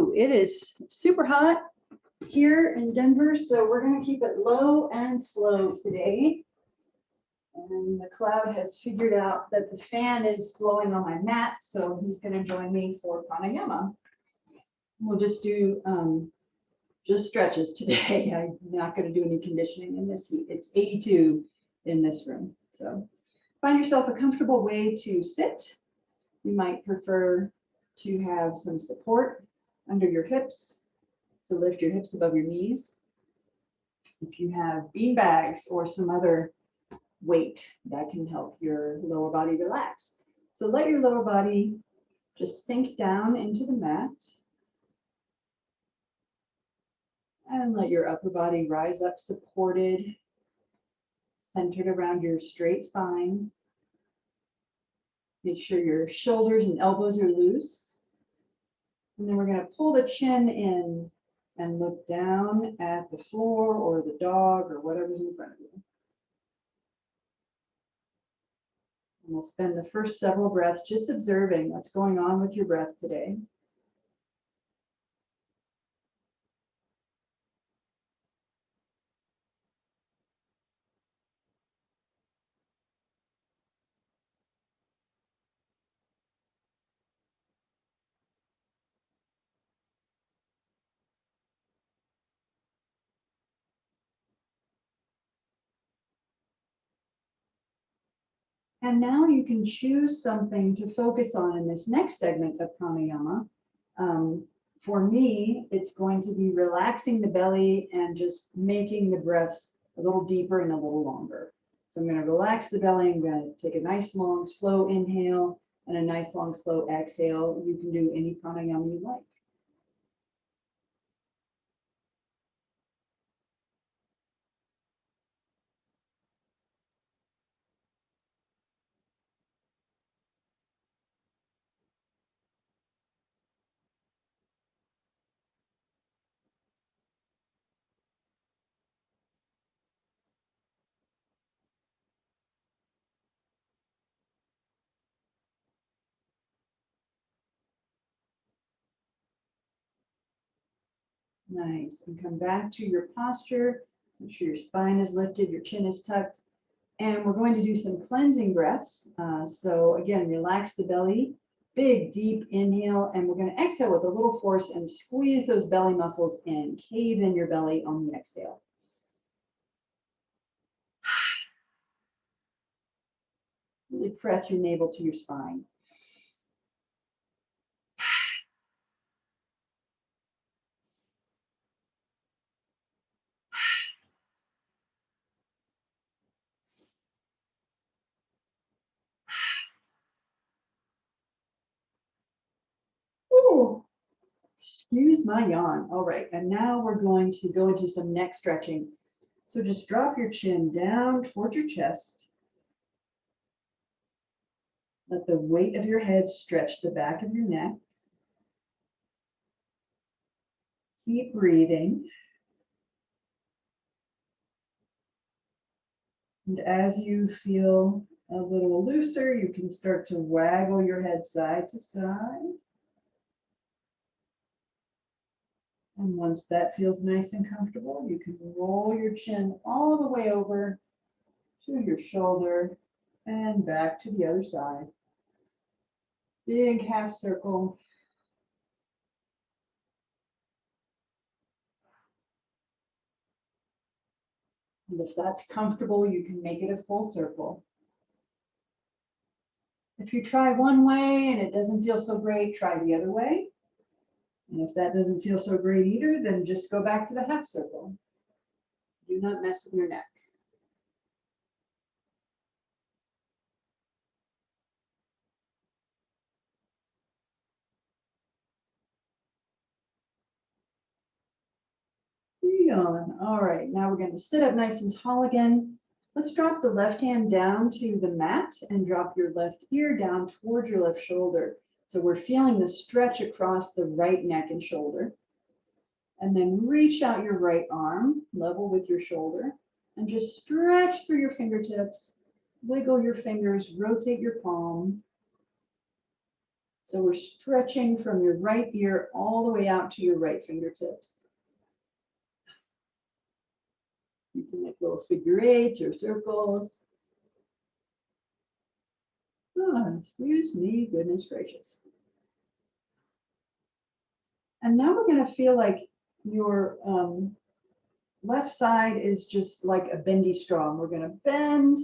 Ooh, it is super hot here in Denver, so we're going to keep it low and slow today. And the cloud has figured out that the fan is blowing on my mat, so he's going to join me for pranayama. We'll just do just stretches today. I'm not going to do any conditioning in this heat. It's 82 in this room. So find yourself a comfortable way to sit. You might prefer to have some support under your hips to lift your hips above your knees. If you have bean bags or some other weight, that can help your lower body relax. So let your lower body just sink down into the mat. And let your upper body rise up supported, centered around your straight spine. Make sure your shoulders and elbows are loose. And then we're going to pull the chin in and look down at the floor or the dog or whatever's in front of you. And we'll spend the first several breaths just observing what's going on with your breath today. And now you can choose something to focus on in this next segment of pranayama. For me, it's going to be relaxing the belly and just making the breaths a little deeper and a little longer. So I'm going to relax the belly. I'm going to take a nice, long, slow inhale and a nice, long, slow exhale. You can do any pranayama you like. Nice. And come back to your posture. Make sure your spine is lifted, your chin is tucked. And we're going to do some cleansing breaths. So again, relax the belly, big, deep inhale, and we're going to exhale with a little force and squeeze those belly muscles in. Cave in your belly on the exhale. Really press your navel to your spine. Ooh, excuse my yawn. All right, and now we're going to go into some neck stretching. So just drop your chin down towards your chest. Let the weight of your head stretch the back of your neck. Keep breathing. And as you feel a little looser, you can start to waggle your head side to side. And once that feels nice and comfortable, you can roll your chin all the way over to your shoulder and back to the other side. Big half circle. And if that's comfortable, you can make it a full circle. If you try one way and it doesn't feel so great, try the other way. And if that doesn't feel so great either, then just go back to the half circle. Do not mess with your neck. Yawn. All right, now we're going to sit up nice and tall again. Let's drop the left hand down to the mat and drop your left ear down towards your left shoulder. So we're feeling the stretch across the right neck and shoulder. And then reach out your right arm, level with your shoulder, and just stretch through your fingertips. Wiggle your fingers, rotate your palm. So we're stretching from your right ear all the way out to your right fingertips. You can make little figure eights or circles. Oh, excuse me, goodness gracious. And now we're going to feel like your left side is just like a bendy straw. We're going to bend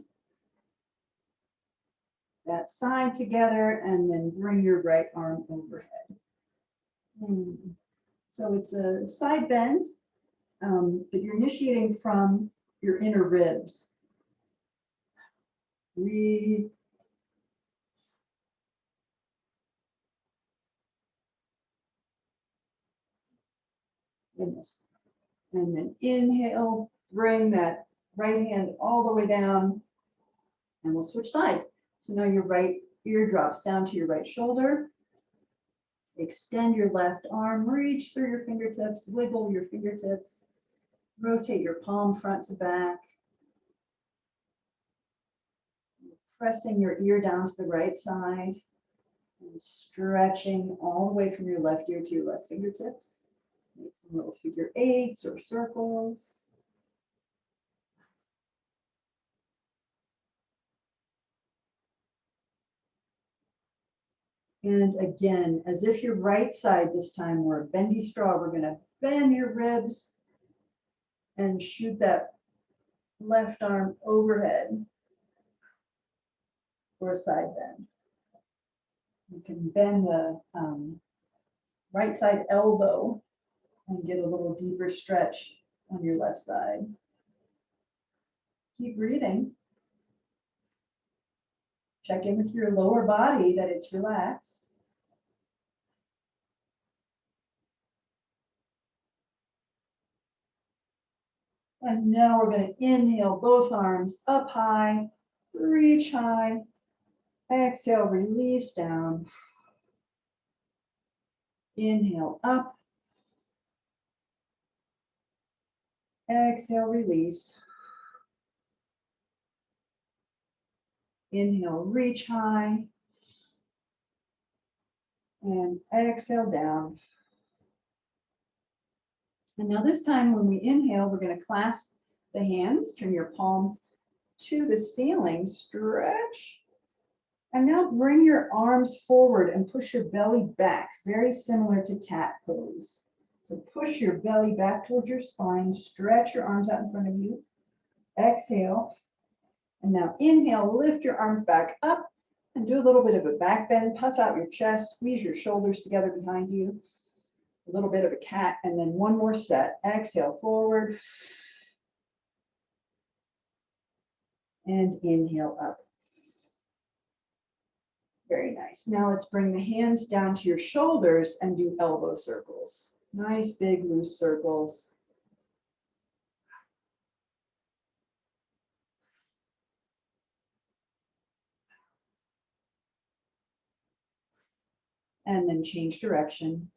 that side together and then bring your right arm overhead. So it's a side bend, but you're initiating from your inner ribs. Breathe. Goodness. And then inhale, bring that right hand all the way down, and we'll switch sides. So now your right ear drops down to your right shoulder. Extend your left arm, reach through your fingertips, wiggle your fingertips, rotate your palm front to back. Pressing your ear down to the right side and stretching all the way from your left ear to your left fingertips. Make some little figure eights or circles. And again, as if your right side this time were a bendy straw, we're going to bend your ribs and shoot that left arm overhead for a side bend. You can bend the right side elbow and get a little deeper stretch on your left side. Keep breathing. Check in with your lower body that it's relaxed. And now we're going to inhale both arms up high, reach high. Exhale, release down. Inhale up. Exhale, release. Inhale, reach high. And exhale down. And now this time when we inhale, we're going to clasp the hands, turn your palms to the ceiling, stretch. And now bring your arms forward and push your belly back, very similar to cat pose. So push your belly back towards your spine, stretch your arms out in front of you. Exhale. And now inhale, lift your arms back up and do a little bit of a back bend, puff out your chest, squeeze your shoulders together behind you. A little bit of a cat, and then one more set. Exhale forward. And inhale up. Very nice. Now let's bring the hands down to your shoulders and do elbow circles. Nice big loose circles. And then change direction.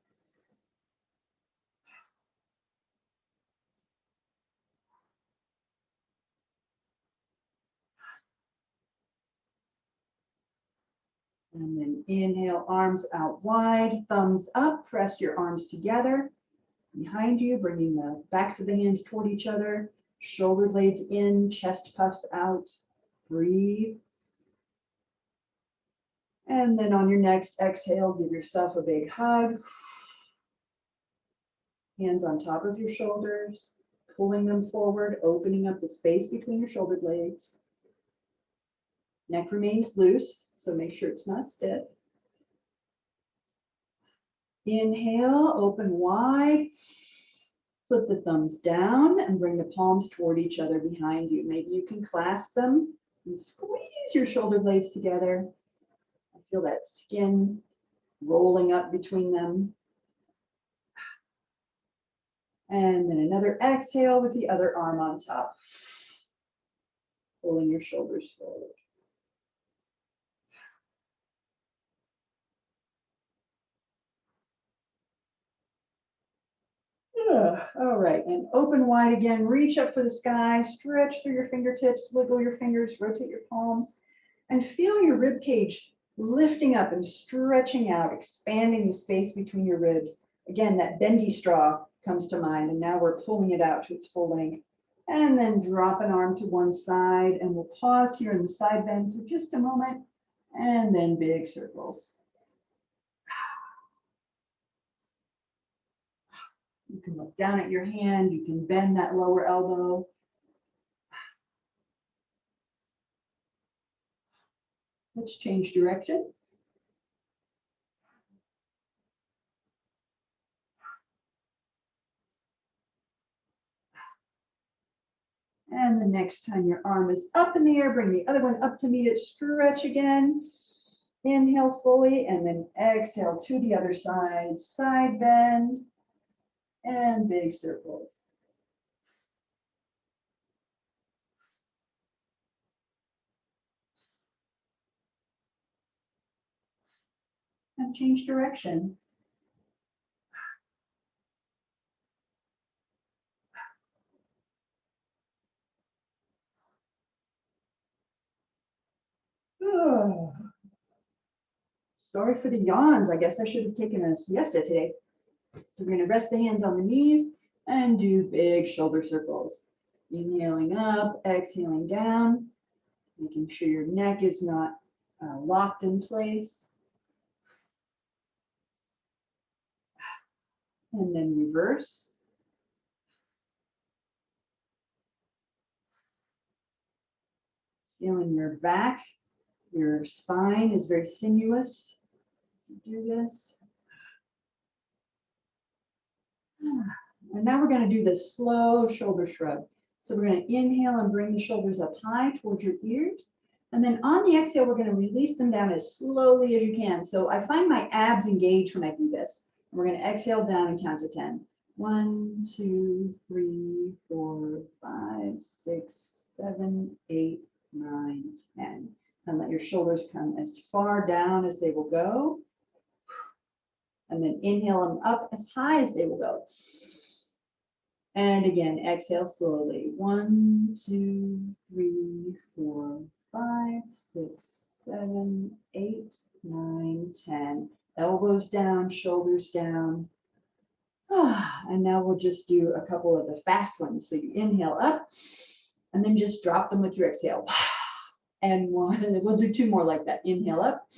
And then inhale, arms out wide, thumbs up, press your arms together. Behind you, bringing the backs of the hands toward each other, shoulder blades in, chest puffs out. Breathe. And then on your next exhale, give yourself a big hug. Hands on top of your shoulders, pulling them forward, opening up the space between your shoulder blades. Neck remains loose, so make sure it's not stiff. Inhale, open wide. Flip the thumbs down and bring the palms toward each other behind you. Maybe you can clasp them and squeeze your shoulder blades together. Feel that skin rolling up between them. And then another exhale with the other arm on top. Pulling your shoulders forward. All right, and open wide again. Reach up for the sky, stretch through your fingertips, wiggle your fingers, rotate your palms, and feel your rib cage lifting up and stretching out, expanding the space between your ribs. Again, that bendy straw comes to mind, and now we're pulling it out to its full length. And then drop an arm to one side, and we'll pause here in the side bend for just a moment, and then big circles. You can look down at your hand, you can bend that lower elbow. Let's change direction. And the next time your arm is up in the air, bring the other one up to meet it, stretch again. Inhale fully, and then exhale to the other side, side bend, and big circles. And change direction. Oh. Sorry for the yawns. I guess I should have taken a siesta today. So we're going to rest the hands on the knees and do big shoulder circles. Inhaling up, exhaling down, making sure your neck is not locked in place. And then reverse. Feeling your back, your spine is very sinuous. So do this. And now we're going to do the slow shoulder shrug. So we're going to inhale and bring the shoulders up high towards your ears. And then on the exhale, we're going to release them down as slowly as you can. So I find my abs engage when I do this. We're going to exhale down and count to 10. 1, 2, 3, 4, 5, 6, 7, 8, 9, 10. And let your shoulders come as far down as they will go. And then inhale them up as high as they will go. And again, exhale slowly. 1, 2, 3, 4, 5, 6, 7, 8, 9, 10. Elbows down, shoulders down. And now we'll just do a couple of the fast ones. So you inhale up, and then just drop them with your exhale. And one, and we'll do 2 more like that. Inhale up,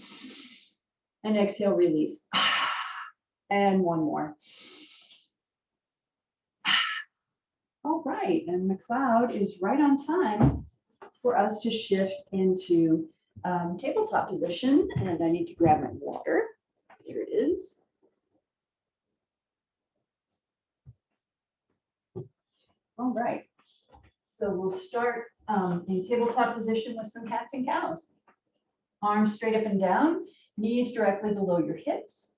and exhale, release. And 1 more. All right, and the cloud is right on time for us to shift into tabletop position. And I need to grab my water. Here it is. All right, so we'll start in tabletop position with some cats and cows. Arms straight up and down, knees directly below your hips.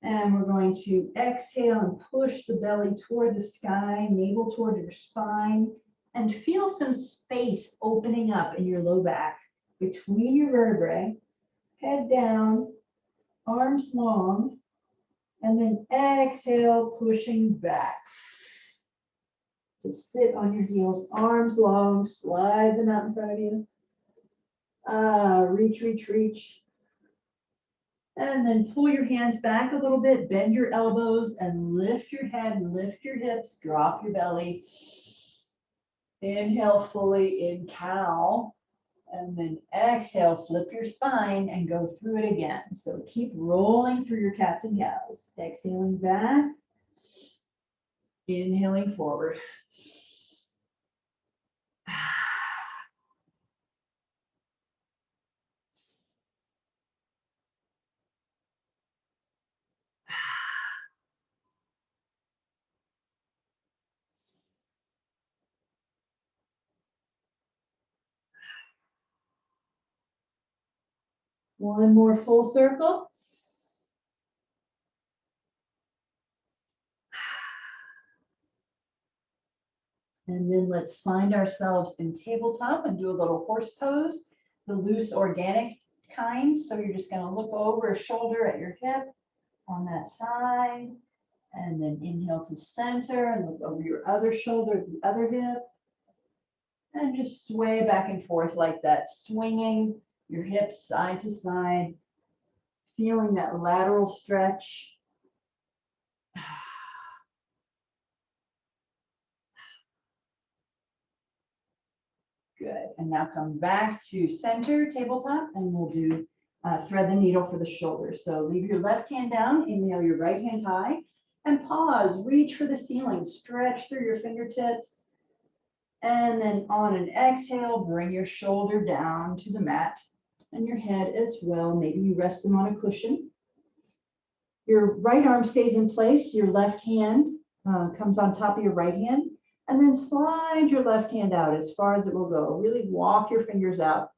And we're going to exhale and push the belly toward the sky, navel toward your spine, and feel some space opening up in your low back between your vertebrae. Head down, arms long, and then exhale, pushing back. Just sit on your heels, arms long, slide them out in front of you. Reach, reach, reach. And then pull your hands back a little bit, bend your elbows, and lift your head, lift your hips, drop your belly. Inhale fully in cow, and then exhale, flip your spine and go through it again. So keep rolling through your cats and cows. Exhaling back, inhaling forward. One more full circle. And then let's find ourselves in tabletop and do a little horse pose, the loose organic kind. So you're just going to look over a shoulder at your hip on that side, and then inhale to center and look over your other shoulder at the other hip, and just sway back and forth like that, swinging your hips side to side, feeling that lateral stretch. Good. And now come back to center tabletop, and we'll do thread the needle for the shoulders. So leave your left hand down, inhale your right hand high, and pause, reach for the ceiling, stretch through your fingertips. And then on an exhale, bring your shoulder down to the mat and your head as well. Maybe you rest them on a cushion. Your right arm stays in place. Your left hand comes on top of your right hand. And then slide your left hand out as far as it will go. Really walk your fingers out.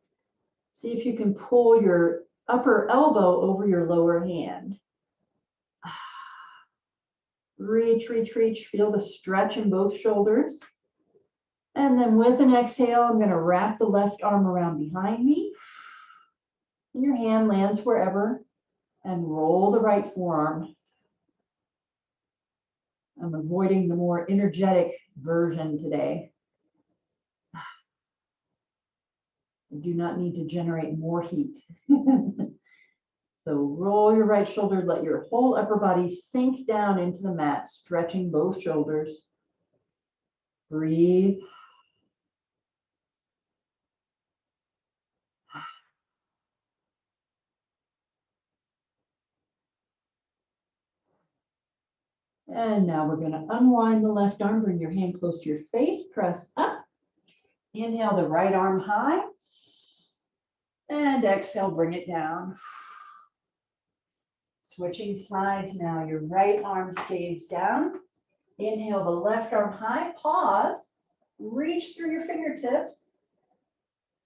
See if you can pull your upper elbow over your lower hand. Reach, reach, reach. Feel the stretch in both shoulders. And then with an exhale, I'm going to wrap the left arm around behind me. And your hand lands wherever. And roll the right forearm. I'm avoiding the more energetic version today. I do not need to generate more heat. So roll your right shoulder, let your whole upper body sink down into the mat, stretching both shoulders. Breathe. And now we're going to unwind the left arm, bring your hand close to your face, press up. Inhale the right arm high. And exhale, bring it down. Switching sides now, your right arm stays down. Inhale the left arm high, pause, reach through your fingertips,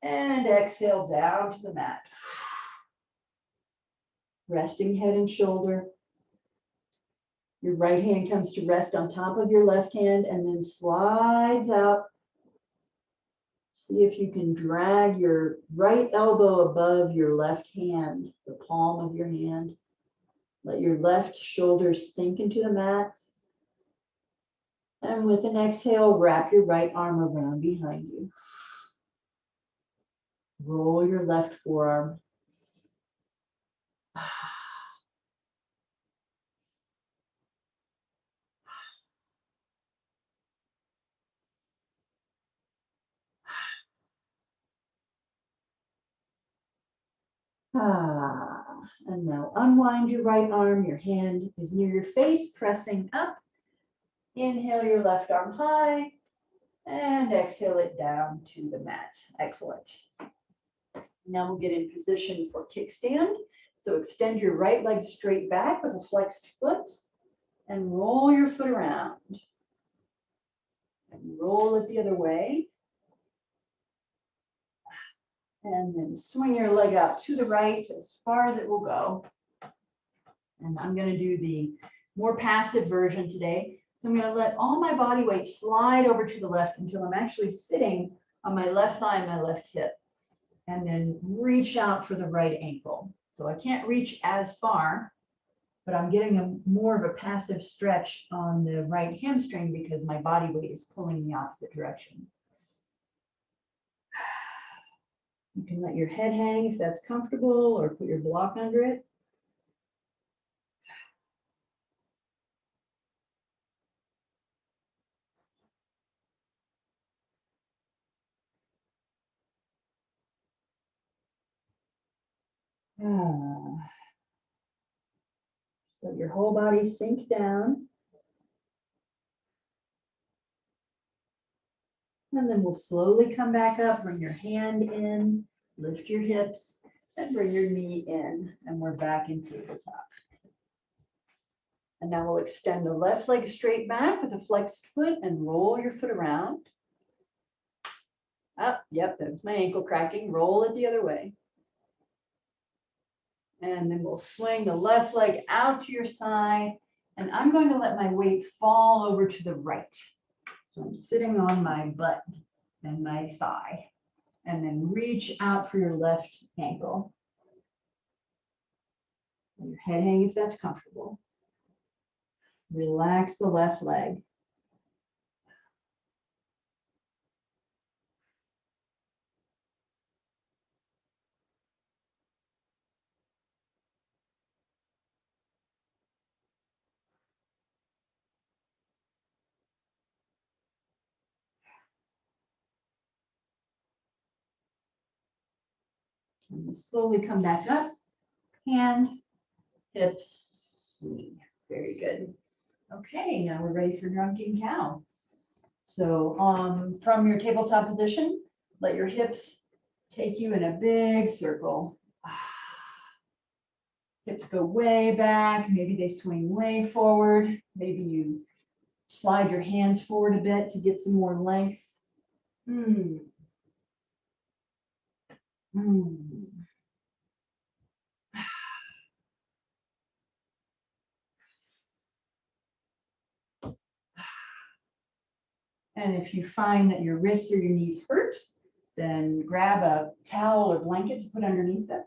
and exhale down to the mat. Resting head and shoulder. Your right hand comes to rest on top of your left hand and then slides out. See if you can drag your right elbow above your left hand, the palm of your hand. Let your left shoulder sink into the mat. And with an exhale, wrap your right arm around behind you. Roll your left forearm. And now unwind your right arm. Your hand is near your face, pressing up. Inhale your left arm high and exhale it down to the mat. Excellent. Now we'll get in position for kickstand. So extend your right leg straight back with a flexed foot and roll your foot around. And roll it the other way. And then swing your leg out to the right as far as it will go. And I'm going to do the more passive version today. So I'm going to let all my body weight slide over to the left until I'm actually sitting on my left thigh and my left hip. And then reach out for the right ankle. So I can't reach as far, but I'm getting a more of a passive stretch on the right hamstring because my body weight is pulling the opposite direction. You can let your head hang if that's comfortable, or put your block under it. Let your whole body sink down. And then we'll slowly come back up, bring your hand in, lift your hips, and bring your knee in. And we're back in tabletop. And now we'll extend the left leg straight back with a flexed foot and roll your foot around. Up, yep, that's my ankle cracking. Roll it the other way. And then we'll swing the left leg out to your side. And I'm going to let my weight fall over to the right. So I'm sitting on my butt and my thigh. And then reach out for your left ankle. And your head hang if that's comfortable. Relax the left leg. And we'll slowly come back up. Hand, hips, knee. Very good. Okay, now we're ready for drunken cow. So from your tabletop position, let your hips take you in a big circle. Hips go way back, maybe they swing way forward. Maybe you slide your hands forward a bit to get some more length. Mm. Mm. And if you find that your wrists or your knees hurt, then grab a towel or blanket to put underneath them.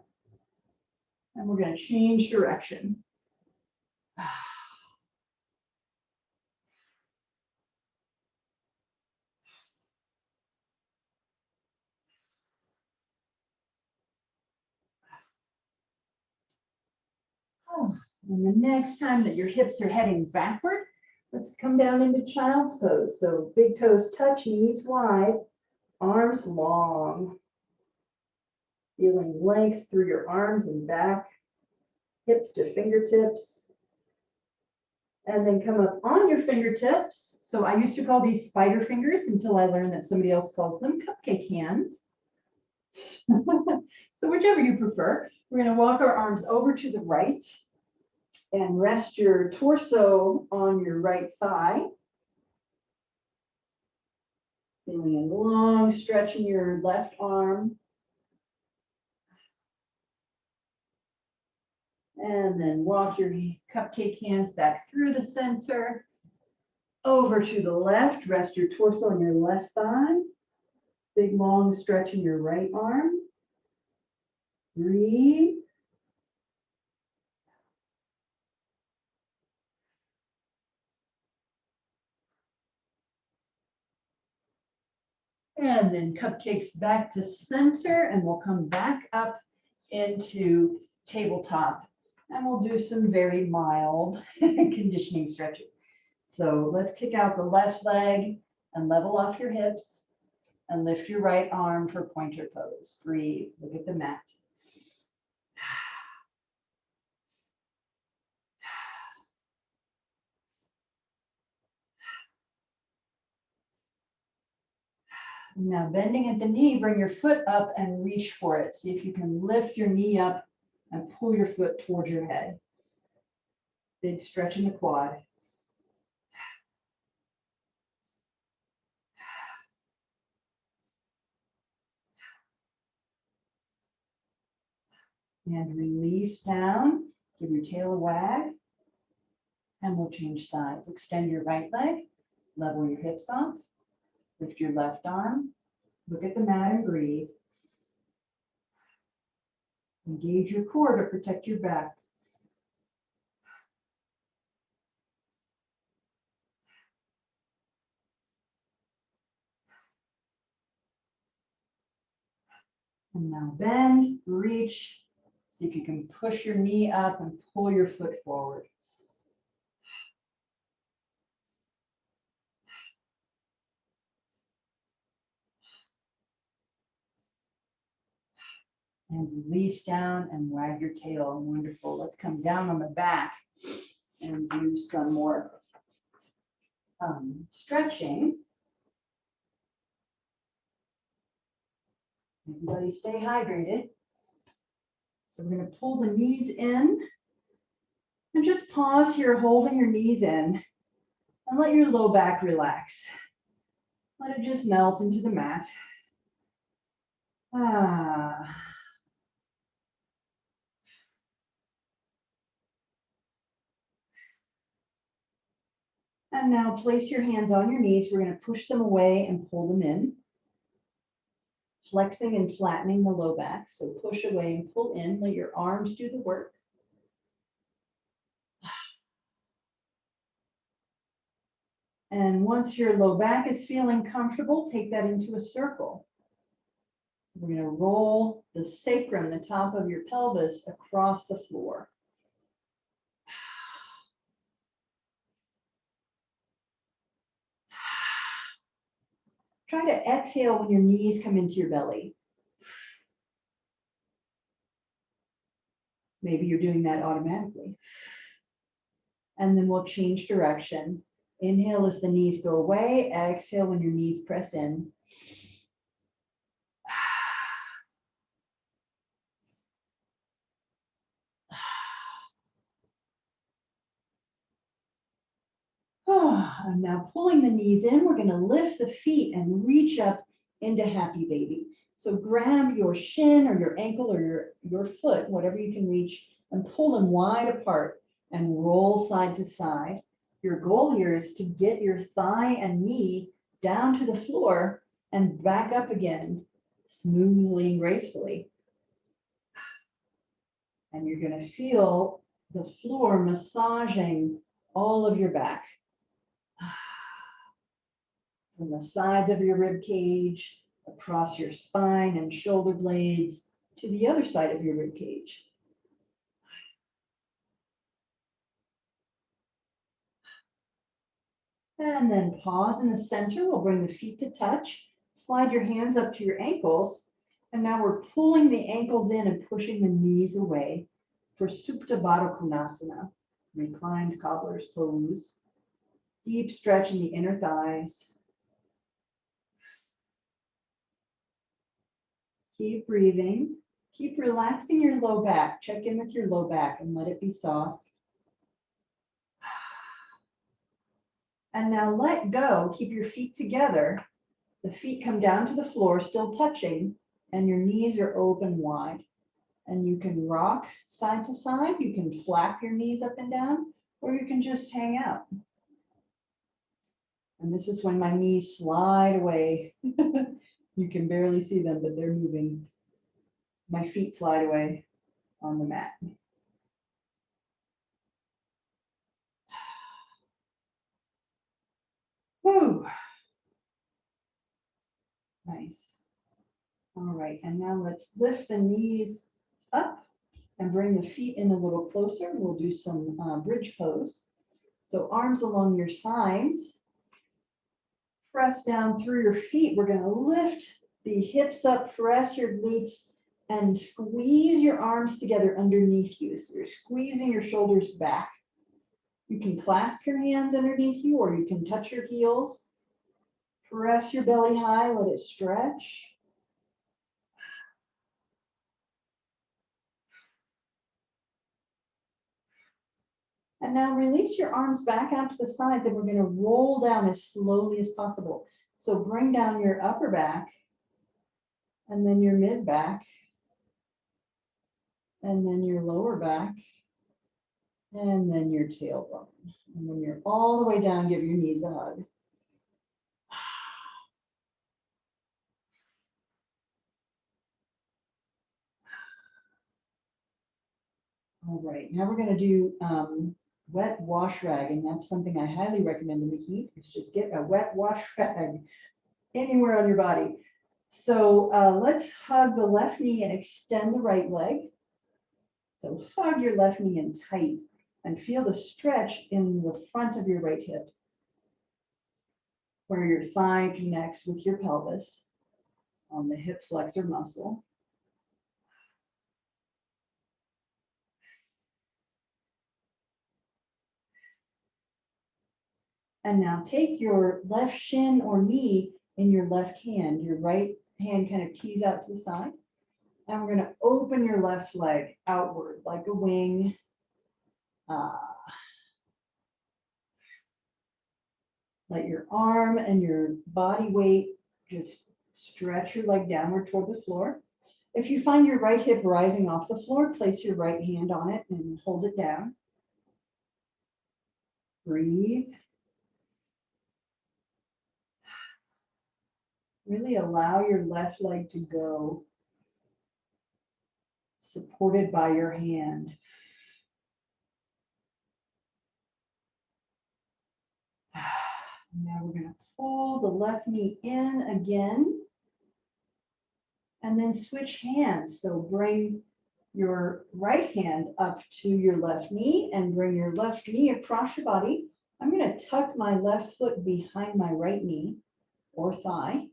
And we're going to change direction. And the next time that your hips are heading backward, let's come down into child's pose. So big toes touch, knees wide, arms long. Feeling length through your arms and back, hips to fingertips. And then come up on your fingertips. So I used to call these spider fingers until I learned that somebody else calls them cupcake hands. So whichever you prefer, we're going to walk our arms over to the right and rest your torso on your right thigh. Feeling a long stretch in your left arm. And then walk your cupcake hands back through the center. Over to the left, rest your torso on your left thigh. Big long stretch in your right arm. Breathe. And then cupcakes back to center, and we'll come back up into tabletop. And we'll do some very mild conditioning stretches. So let's kick out the left leg and level off your hips and lift your right arm for pointer pose. Breathe, look at the mat. Now bending at the knee, bring your foot up and reach for it. See if you can lift your knee up and pull your foot towards your head. Big stretch in the quad. And release down. Give your tail a wag. And we'll change sides. Extend your right leg. Level your hips off. Lift your left arm. Look at the mat and breathe. Engage your core to protect your back. And now bend, reach. See if you can push your knee up and pull your foot forward. And release down and wag your tail. Wonderful. Let's come down on the back and do some more stretching. Everybody stay hydrated. So we're going to pull the knees in and just pause here, holding your knees in, and let your low back relax. Let it just melt into the mat. And now place your hands on your knees. We're going to push them away and pull them in. Flexing and flattening the low back. So push away and pull in. Let your arms do the work. And once your low back is feeling comfortable, take that into a circle. So we're going to roll the sacrum, the top of your pelvis, across the floor. Try to exhale when your knees come into your belly. Maybe you're doing that automatically. And then we'll change direction. Inhale as the knees go away. Exhale when your knees press in. And now pulling the knees in, we're going to lift the feet and reach up into happy baby. So grab your shin or your ankle or your foot, whatever you can reach, and pull them wide apart and roll side to side. Your goal here is to get your thigh and knee down to the floor and back up again smoothly and gracefully. And you're going to feel the floor massaging all of your back. From the sides of your rib cage, across your spine and shoulder blades, to the other side of your rib cage. And then pause in the center. We'll bring the feet to touch. Slide your hands up to your ankles. And now we're pulling the ankles in and pushing the knees away for Supta Baddha Konasana, reclined cobbler's pose. Deep stretch in the inner thighs. Keep breathing. Keep relaxing your low back. Check in with your low back and let it be soft. And now let go. Keep your feet together. The feet come down to the floor, still touching, and your knees are open wide. And you can rock side to side. You can flap your knees up and down, or you can just hang out. And this is when my knees slide away. You can barely see them, but they're moving. My feet slide away on the mat. Whew. Nice. All right, and now let's lift the knees up and bring the feet in a little closer. We'll do some bridge pose. So arms along your sides. Press down through your feet. We're going to lift the hips up, press your glutes, and squeeze your arms together underneath you. So you're squeezing your shoulders back. You can clasp your hands underneath you, or you can touch your heels. Press your belly high, let it stretch. And now release your arms back out to the sides, and we're going to roll down as slowly as possible. So bring down your upper back, and then your mid back, and then your lower back, and then your tailbone. And when you're all the way down, give your knees a hug. All right, now we're going to do wet wash rag, and that's something I highly recommend in the heat. Is just get a wet wash rag anywhere on your body. So let's hug the left knee and extend the right leg. So hug your left knee in tight and feel the stretch in the front of your right hip, where your thigh connects with your pelvis on the hip flexor muscle. And now take your left shin or knee in your left hand. Your right hand kind of tees out to the side. And we're going to open your left leg outward like a wing. Let your arm and your body weight just stretch your leg downward toward the floor. If you find your right hip rising off the floor, place your right hand on it and hold it down. Breathe. Really allow your left leg to go, supported by your hand. Now we're going to pull the left knee in again, and then switch hands. So bring your right hand up to your left knee and bring your left knee across your body. I'm going to tuck my left foot behind my right knee or thigh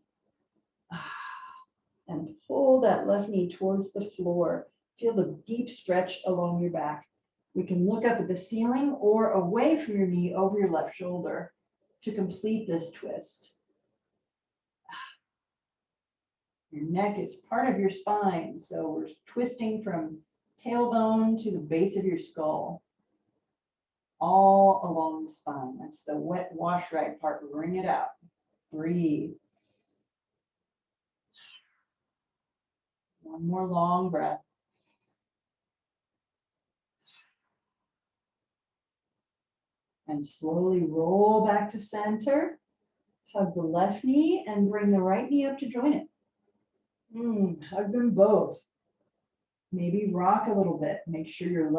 and pull that left knee towards the floor. Feel the deep stretch along your back. We can look up at the ceiling or away from your knee over your left shoulder to complete this twist. Your neck is part of your spine, so we're twisting from tailbone to the base of your skull, all along the spine. That's the wet wash rag part. Wring it out. Breathe. One more long breath. And slowly roll back to center. Hug the left knee and bring the right knee up to join it. Hug them both. Maybe rock a little bit. Make sure your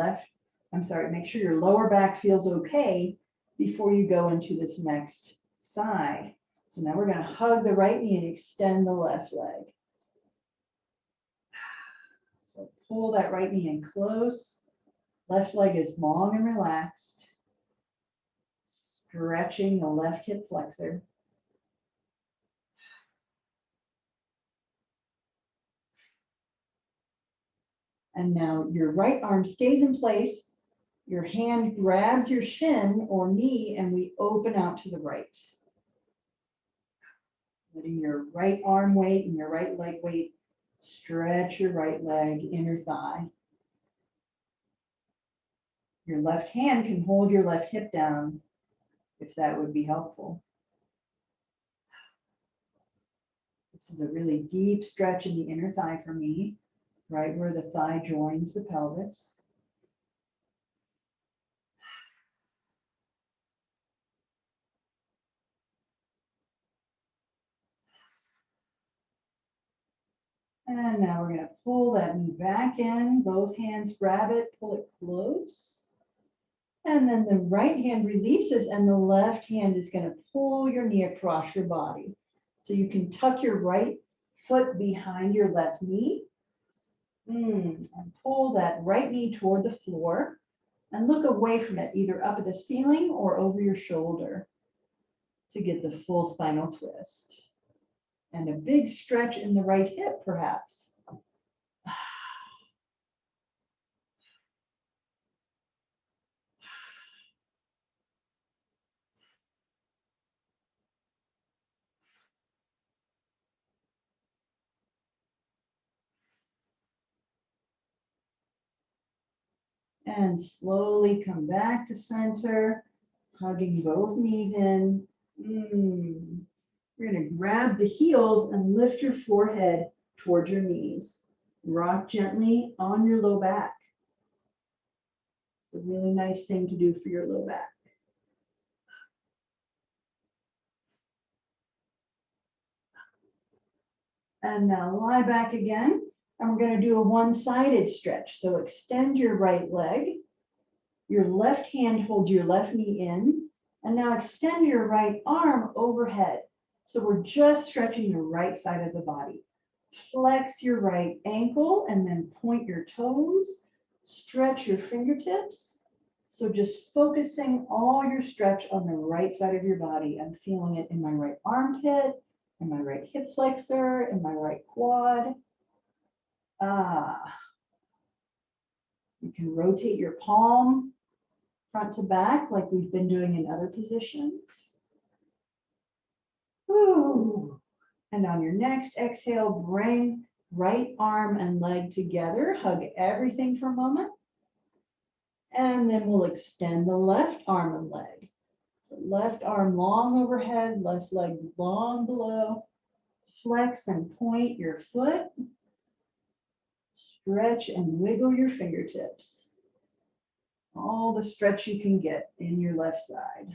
lower back feels okay before you go into this next side. So now we're going to hug the right knee and extend the left leg. So pull that right knee in close. Left leg is long and relaxed. Stretching the left hip flexor. And now your right arm stays in place. Your hand grabs your shin or knee and we open out to the right. Letting your right arm weight and your right leg weight stretch your right leg, inner thigh. Your left hand can hold your left hip down if that would be helpful. This is a really deep stretch in the inner thigh for me, right where the thigh joins the pelvis. And now we're going to pull that knee back in. Both hands grab it, pull it close. And then the right hand releases and the left hand is going to pull your knee across your body. So you can tuck your right foot behind your left knee. And pull that right knee toward the floor and look away from it, either up at the ceiling or over your shoulder to get the full spinal twist. And a big stretch in the right hip, perhaps. And slowly come back to center, hugging both knees in. You're going to grab the heels and lift your forehead towards your knees. Rock gently on your low back. It's a really nice thing to do for your low back. And now lie back again. And we're going to do a one-sided stretch. So extend your right leg. Your left hand holds your left knee in. And now extend your right arm overhead. So we're just stretching the right side of the body. Flex your right ankle and then point your toes. Stretch your fingertips. So just focusing all your stretch on the right side of your body. I'm feeling it in my right armpit, in my right hip flexor, in my right quad. You can rotate your palm front to back like we've been doing in other positions. Ooh. And on your next exhale, bring right arm and leg together. Hug everything for a moment. And then we'll extend the left arm and leg. So left arm long overhead, left leg long below. Flex and point your foot. Stretch and wiggle your fingertips. All the stretch you can get in your left side.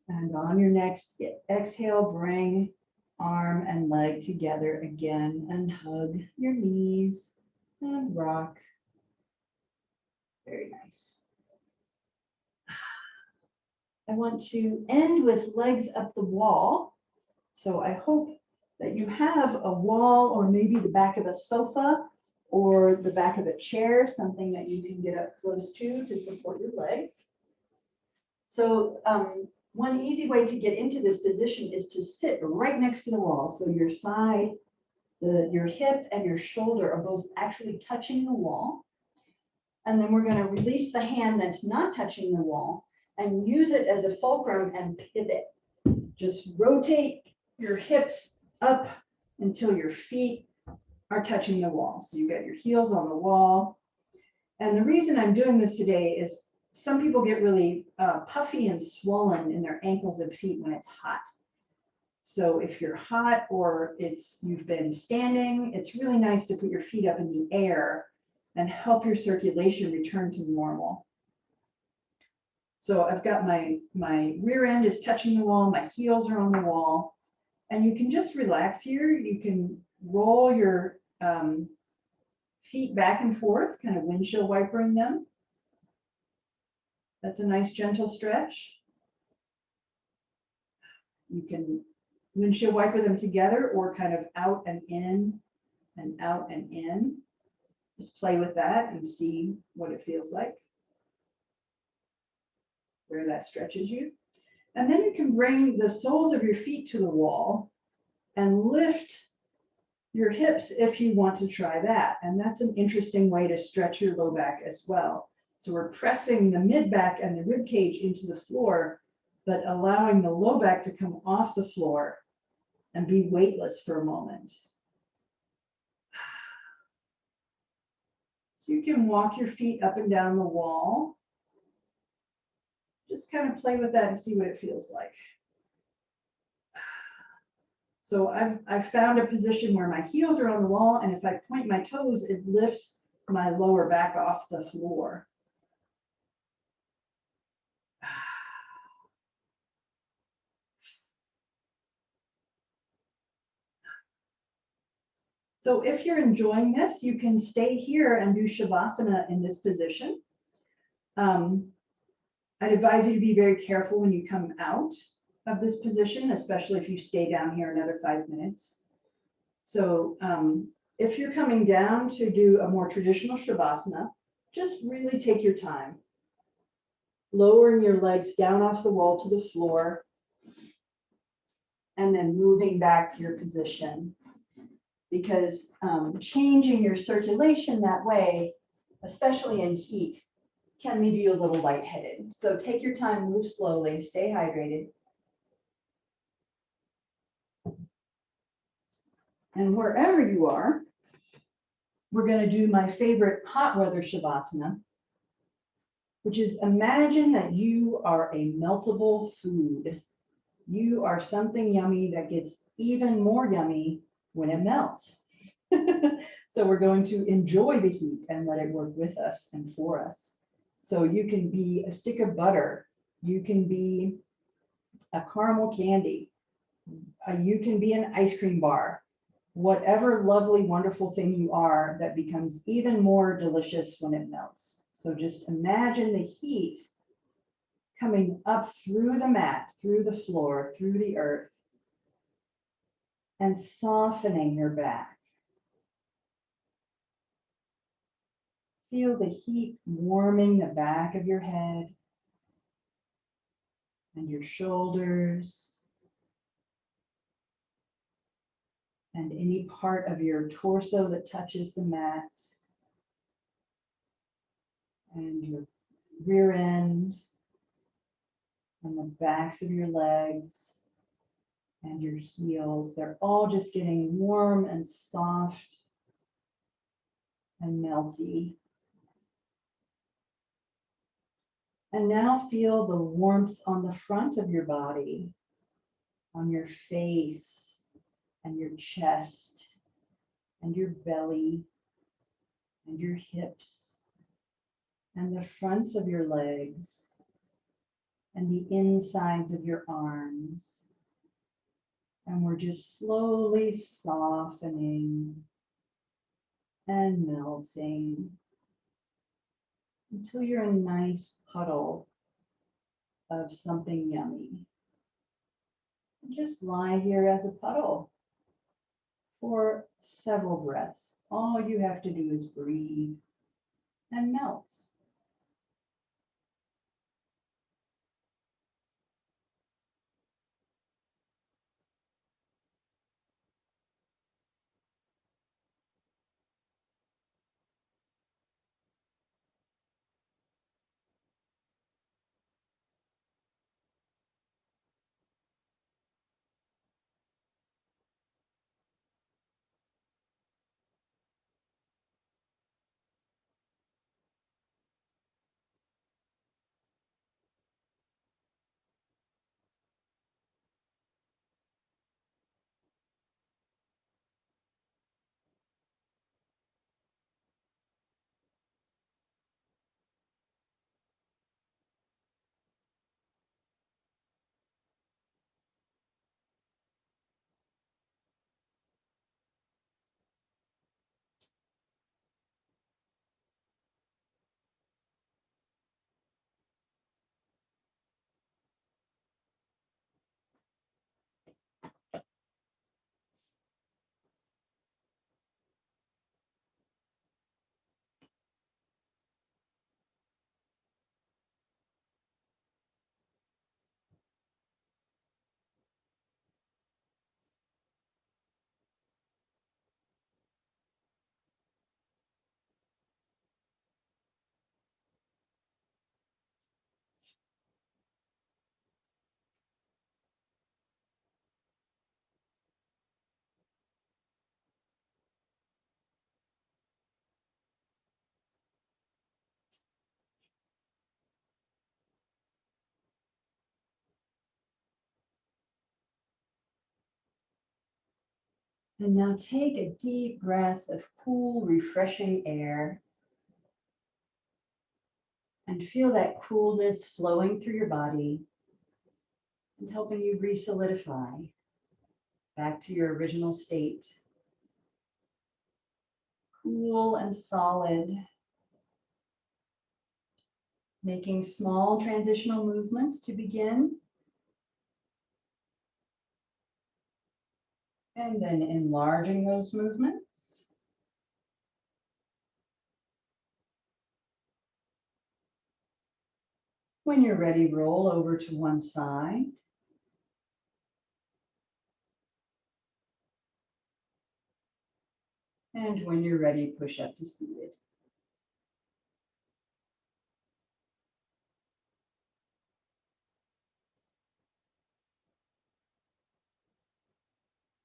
And on your next exhale, bring arm and leg together again and hug your knees and rock. Very nice. I want to end with legs up the wall. So I hope that you have a wall or maybe the back of a sofa or the back of a chair, something that you can get up close to support your legs. So one easy way to get into this position is to sit right next to the wall. So your side, your hip and your shoulder are both actually touching the wall. And then we're going to release the hand that's not touching the wall and use it as a fulcrum and pivot. Just rotate your hips up until your feet are touching the wall. So you got your heels on the wall. And the reason I'm doing this today is some people get really puffy and swollen in their ankles and feet when it's hot. So if you're hot or you've been standing, it's really nice to put your feet up in the air and help your circulation return to normal. So I've got my rear end is touching the wall, my heels are on the wall, and you can just relax here. You can roll your feet back and forth, kind of windshield wipering them. That's a nice gentle stretch. You can windshield wiper them together or kind of out and in and out and in. Just play with that and see what it feels like, where that stretches you. And then you can bring the soles of your feet to the wall and lift your hips if you want to try that. And that's an interesting way to stretch your low back as well. So we're pressing the mid back and the rib cage into the floor, but allowing the low back to come off the floor and be weightless for a moment. So you can walk your feet up and down the wall. Just kind of play with that and see what it feels like. So I've found a position where my heels are on the wall, and if I point my toes, it lifts my lower back off the floor. So if you're enjoying this, you can stay here and do Shavasana in this position. I'd advise you to be very careful when you come out of this position, especially if you stay down here another 5 minutes. So if you're coming down to do a more traditional Shavasana, just really take your time. Lowering your legs down off the wall to the floor, and then moving back to your position. Because changing your circulation that way, especially in heat, can leave you a little lightheaded. So take your time, move slowly, stay hydrated. And wherever you are, we're going to do my favorite hot weather Shavasana, which is imagine that you are a meltable food. You are something yummy that gets even more yummy when it melts. So we're going to enjoy the heat and let it work with us and for us. So you can be a stick of butter. You can be a caramel candy. You can be an ice cream bar. Whatever lovely, wonderful thing you are, that becomes even more delicious when it melts. So just imagine the heat coming up through the mat, through the floor, through the earth, and softening your back. Feel the heat warming the back of your head and your shoulders and any part of your torso that touches the mat and your rear end and the backs of your legs and your heels. They're all just getting warm and soft and melty. And now feel the warmth on the front of your body, on your face and your chest and your belly and your hips and the fronts of your legs and the insides of your arms. And we're just slowly softening and melting until you're a nice puddle of something yummy. And just lie here as a puddle for several breaths. All you have to do is breathe and melt. And now take a deep breath of cool, refreshing air and feel that coolness flowing through your body and helping you re-solidify back to your original state. Cool and solid, making small transitional movements to begin, and then enlarging those movements. When you're ready, roll over to one side. And when you're ready, push up to seated.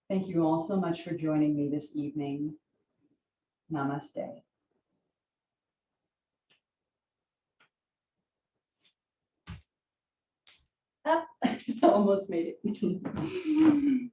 Thank you all so much for joining me this evening. Namaste. Up, almost made it.